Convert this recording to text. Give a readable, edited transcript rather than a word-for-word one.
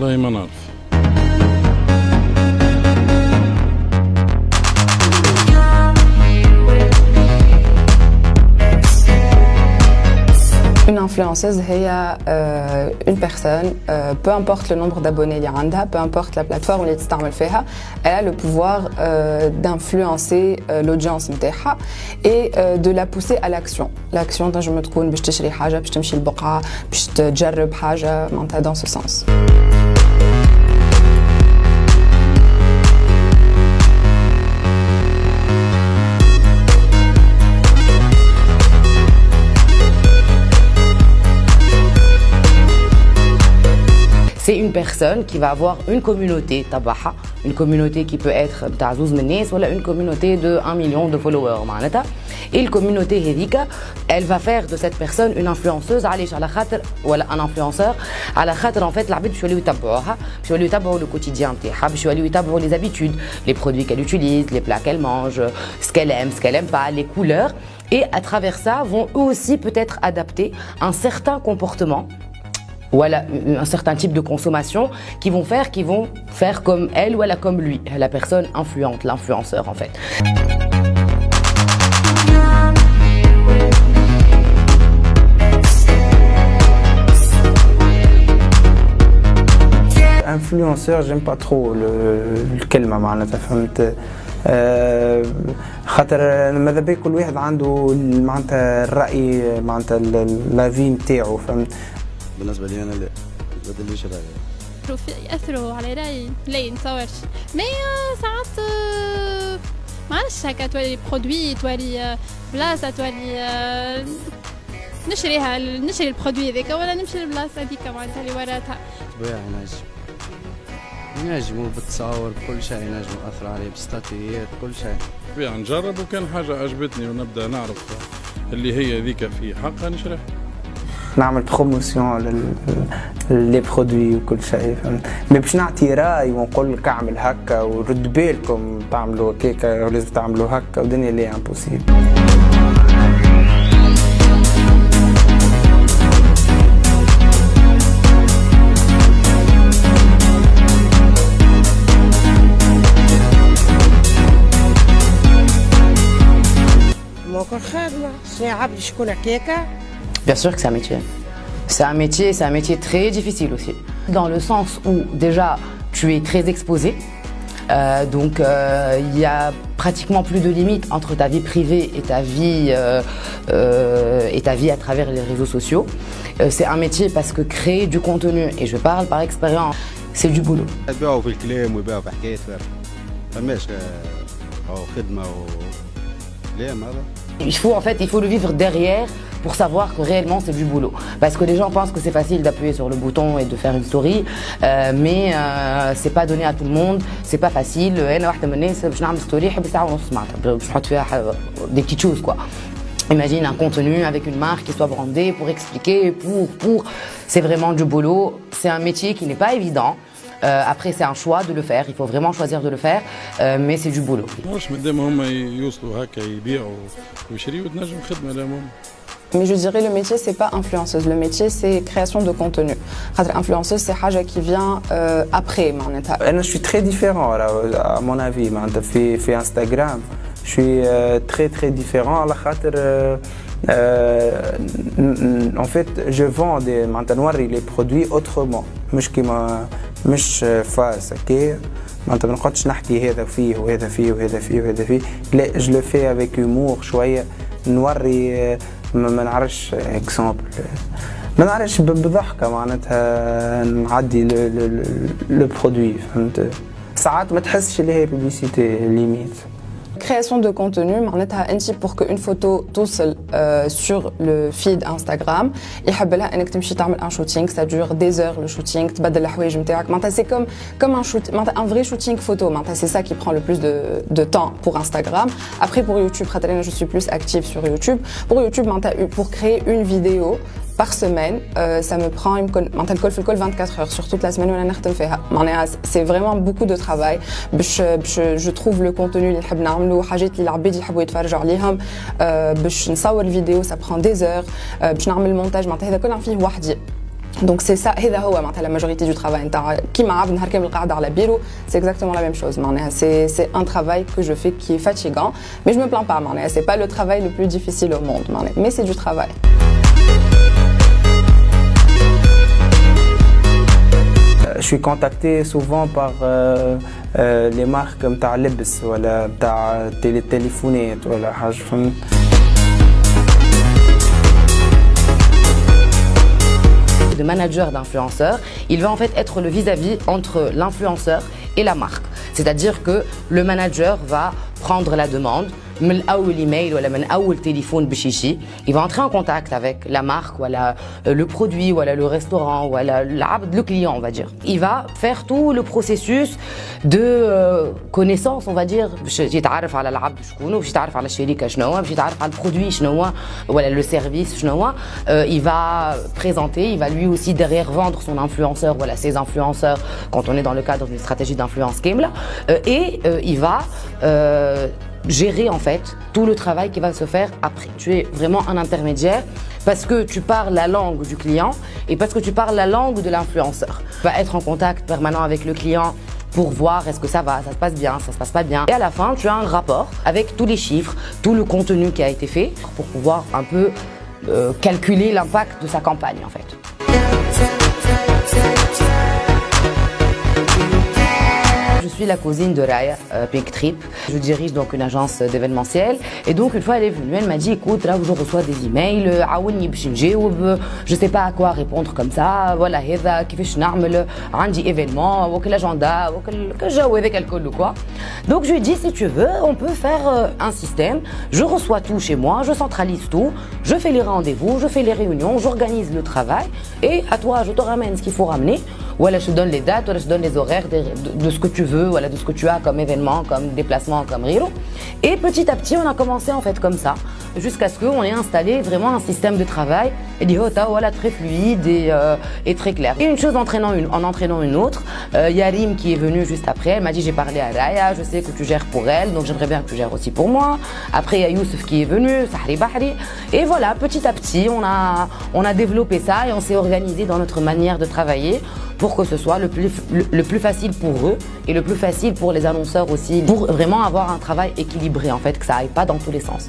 والله ما نعرف. Une influenceuse, une personne, peu importe le nombre d'abonnés qu'il y a, peu importe la plateforme اللي تستعمل فيها, elle a le pouvoir d'influencer l'audience نتاعها et de la pousser à l'action. L'action تنجم تكون باش تشري حاجة, باش تمشي لبقعة, باش تجرب حاجة, dans ce sens. C'est une personne qui va avoir une communauté tabaha, une communauté qui peut être ta'zouz mennes ou une communauté de 1 million de followers معناتها. Et la communauté hédika, elle va faire de cette personne une influenceuse على خاطر ولا un influenceur على خاطر en fait العباد باش يوليو يتبعوها, باش يوليو يتبعوا le quotidien نتاعها, باش يوليو يتبعوا les habitudes, les produits qu'elle utilise, les plats qu'elle mange, ce qu'elle aime, ce qu'elle aime pas, les couleurs, et à travers ça vont eux aussi peut-être adapter un certain comportement ou un certain type de consommation qui vont faire comme elle ou elle a comme lui, la personne influente, l'influenceur en fait. Influenceur, j'aime pas trop le كلمة معناتها فهمت. خاطر ماذا بيك كل واحد عنده معناتها الرأي معناتها لافي نتاعو فهمت. بالنسبة لي أنا لا بدليش رأيي. يأثروا على رأيي لا نتصورش مي ساعات معرفش هكا تولي برودوي تولي بلاصة تولي نشري البرودوي هذاك ولا نمشي للبلاصة هذيك معناتها اللي وراتها. طبيعي ينجموا بالتصاور بكل شيء ينجموا يأثروا عليه بستاتيات كل شيء. طبيعي نجرب وكان حاجة عجبتني ونبدأ نعرف اللي هي ذيك في حقها نشريها. نعمل بروموسيون لي برودوي وكل شيء فهمت. مي باش نعطي راي ونقول لك اعمل هكا ورد بالكم تعملوا هكاكا ولازم تعملوا هكا ودنيا لي امبوسيبل. موكل خدمة شنو عبد شكون هكاكا. Bien sûr que c'est un métier. C'est un métier très difficile aussi. Dans le sens où déjà tu es très exposé, donc il y a pratiquement plus de limites entre ta vie privée et ta vie à travers les réseaux sociaux. C'est un métier parce que créer du contenu, et je parle par expérience, c'est du boulot. Il faut le vivre derrière pour savoir que réellement c'est du boulot. Parce que les gens pensent que c'est facile d'appuyer sur le bouton et de faire une story, mais c'est pas donné à tout le monde, c'est pas facile. Des petites choses quoi. Imagine un contenu avec une marque qui soit brandée pour expliquer, c'est vraiment du boulot. C'est un métier qui n'est pas évident. Après c'est un choix de le faire, il faut vraiment choisir de le faire, mais c'est du boulot. Mais je dirais le métier c'est pas influenceuse, le métier c'est création de contenu. Influenceuse c'est haja qui vient après معناتها. Je suis très différent à mon avis معناتها في Instagram. Je suis très très différent على خاطر en fait je vends des معناتها نوري les produits autrement مش كيما مش فاس هكا معناتها ما نقعدش نحكي هذا فيه وهذا فيه وهذا فيه وهذا فيه لا je le fais avec humour شويه نوري ما نعرفش اكزامبل ما نعرفش بضحكه معناتها نعدي لو برودوي فهمت ساعات ما تحسش اللي هي بوبليسيتي ليميت. Création de contenu, pour qu'une photo توصل sur le feed Instagram, يحبلها انك تمشي تعمل un shooting, ça dure des heures le shooting, تبدل الحوايج نتاعك, c'est comme un shoot, un vrai shooting photo, c'est ça qui prend le plus de temps pour Instagram. Après pour YouTube, je suis plus active sur YouTube. Pour YouTube, pour créer une vidéo par semaine, ça me prend 24 heures sur toute la semaine. C'est vraiment beaucoup de travail. Je trouve le contenu اللي نحب نعملو حاجات اللي العباد يحبوا يتفرجوا عليهم باش نصور الفيديو ça prend des heures باش نعمل المونتاج هذا كله فيه وحدي. Donc c'est ça, la majorité du travail. C'est exactement la même chose. C'est un travail que je fais qui est fatigant, mais je me plains pas. C'est pas le travail le plus difficile au monde, mais c'est du travail. Je suis contacté souvent par les marques comme تاع لبس ولا تاع تليفونات ولا حاجة فهمت. De manager d'influenceur, il va en fait être le vis-à-vis entre l'influenceur et la marque. C'est-à-dire que le manager va prendre la demande, من اول ايميل ولا من اول تليفون باش يجي, il va entrer en contact avec la marque ولا le produit ولا le restaurant ولا العبد, le client on va dire. Il va faire tout le processus de connaissance on va dire, باش يتعرف على العبد شكونه, باش يتعرف على الشركه شنو هو, باش يتعرف على البرودوي شنو هو ولا le service شنو هو. Il va présenter, il va lui aussi derrière vendre son influenceur voilà ses influenceurs quand on est dans le cadre d'une stratégie d'influence كامله, et il va gérer en fait tout le travail qui va se faire après. Tu es vraiment un intermédiaire parce que tu parles la langue du client et parce que tu parles la langue de l'influenceur. Tu vas être en contact permanent avec le client pour voir est-ce que ça va, ça se passe bien, ça se passe pas bien. Et à la fin, tu as un rapport avec tous les chiffres, tout le contenu qui a été fait pour pouvoir un peu calculer l'impact de sa campagne en fait. Je suis la cousine de Raya, Pink Trip. Je dirige donc une agence d'événementiel. Et donc, une fois, elle est venue, elle m'a dit, écoute, là où je reçois des emails, je sais pas à quoi répondre comme ça. Voilà, كيفاش نعمل عندي événement, ou quel agenda, ou quel جو avec alcool ou quoi. Donc, je lui ai dit, si tu veux, on peut faire un système. Je reçois tout chez moi, je centralise tout, je fais les rendez-vous, je fais les réunions, j'organise le travail. Et à toi, je te ramène ce qu'il faut ramener. Voilà, je te donne les dates, voilà, je te donne les horaires de ce que tu veux, voilà, de ce que tu as comme événement, comme déplacement, comme riro. Et petit à petit, on a commencé en fait comme ça, jusqu'à ce qu'on ait installé vraiment un système de travail voilà, très fluide et très clair. Et une chose en entraînant une autre, Yarim qui est venu juste après, elle m'a dit j'ai parlé à Raya, je sais que tu gères pour elle, donc j'aimerais bien que tu gères aussi pour moi. Après, il y a Youssef qui est venu, Sahri Bahri. Et voilà, petit à petit, on a développé ça et on s'est organisé dans notre manière de travailler pour que ce soit le plus facile pour eux et le plus facile pour les annonceurs aussi, pour vraiment avoir un travail équilibré en fait, que ça aille pas dans tous les sens.